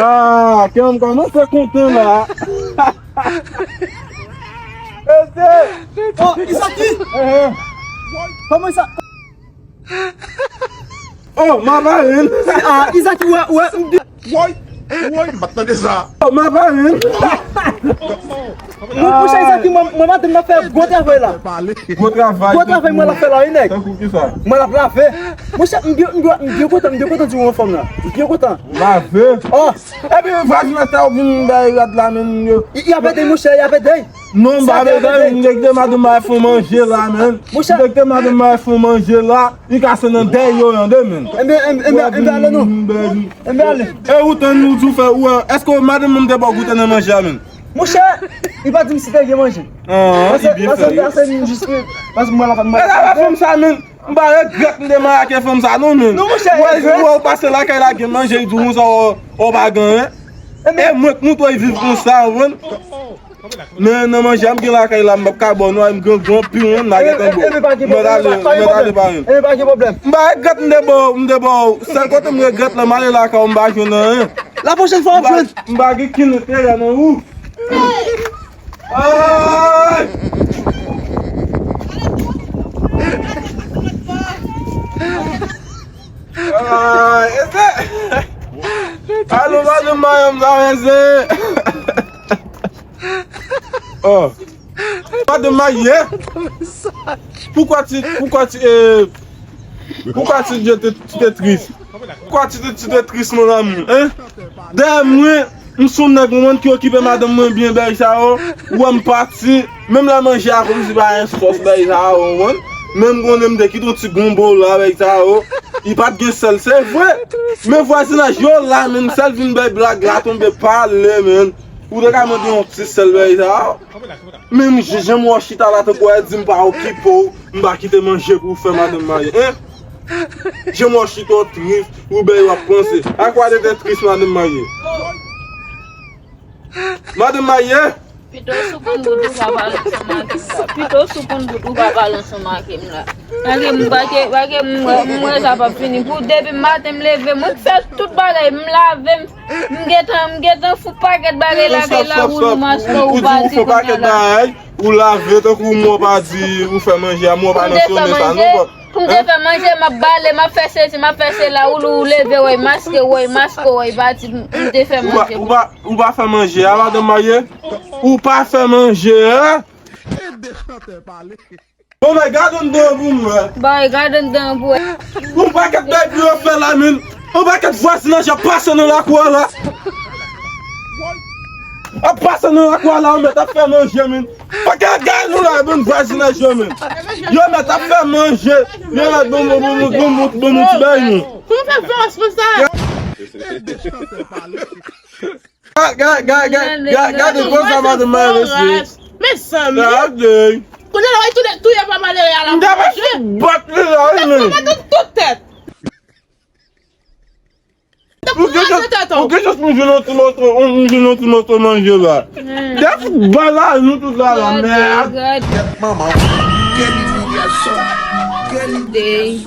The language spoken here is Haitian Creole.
Ah, que homem não tá contando lá. Oh, isso aqui! Como isso? Oh, mas vai indo. Ah, isso aqui, Batendo essa. Oh, mas vai indo. puxa isso aqui, mamãe tem uma fé, vou travar lá. Vou travar. Vou travar, mãe lá fé lá, hein, né? Então, o que faz? Mãe lá pra ver. Puxa, me deu conta de uma forma lá. Me deu conta. Vai ver. Oh, É bem, vai que nós tá ouvindo daí lá mesmo. e a bedei, mocha, e a bedei. Não vai ver daí, não tem que ter mais do mais fumanger lá, mano. Não tem que ter mais do mais fumanger lá. E caçando 10 euros, mano. Embe não. Embe ali. É o tanto no tu fais ou est-ce que madame não tem beaucoup de manger même? Mocha, il va dire si t'as mangé. Ah, il bien fait. Parce que moi, la femme, Ela vai ça même. Bah, regrette de ma que femme ça non même. Non, mon cher, ouais, je vois passer là qu'elle a que manger du mousse au bagan. Et moi toi vivre comme ça, ouais. Non, non, j'aime bien là qu'elle a me carbone, me grand pion, na que Embe pas de problème. Bah, regrette de bon, ça quand me regrette la mal là quand on va jouer. La prochaine fois, on peut. Bah, qui ne fait là non où? Ai! Ai, esse... Alô, madame, esse... Oh. Madame, pourquoi tu es triste? Pourquoi tu es triste, mon ami? Hein? D'ailleurs, je suis un monde qui occupe madame bien belle ça ou on parti même la manger à comme si pas un sauce belle ça même quand on aime des qui tout petit gombo là avec ça il pas de seul c'est vrai mais voisinage yo là même seul vinn belle blague là tomber parler même ou de même un petit seul belle ça même j'aime moi chita là te quoi dire pas occuper m'pa quitter manger pour faire madame mariée hein j'aime moi chita triste ou ben va penser à quoi d'être triste madame mariée. Madame Maye? Pito supun budu babalon sama kimla. Pito supun budu babalon sama kimla. Nagi bage mwe zapa fini. Pour depuis matin me lever, me faire tout bagay, me laver, me getan fou paquet bagay la ou masque ou bati fou paquet bagay ou laver tant que moi pas dire ou faire manger moi pas non ça non. Pour me faire manger ma balle, ma fesse là ou lever ouais masque ouais bati me faire manger. Ou pas faire manger madame Maye? Ou pas faire manger? Oh my God, on doit vous Bah garden dans boue. Ou pas que baby on fait la mine. Ou pas que voisinage passe dans la cour là. A passe dans la cour là on met à faire manger mine. Pas que gars nous là bon voisinage mine. Yo met à faire manger. Yo là bon petit bain. Comment faire force pour ça? Regarde quoi ça madame Maye. Mais ça, mais. Regardez. Quand on a tout, il y a pas mal à la toute tête. Pourquoi je suis notre notre manger là? Qu'est-ce que nous tout là la merde? Maman. Quelle humiliation. Quelle Day.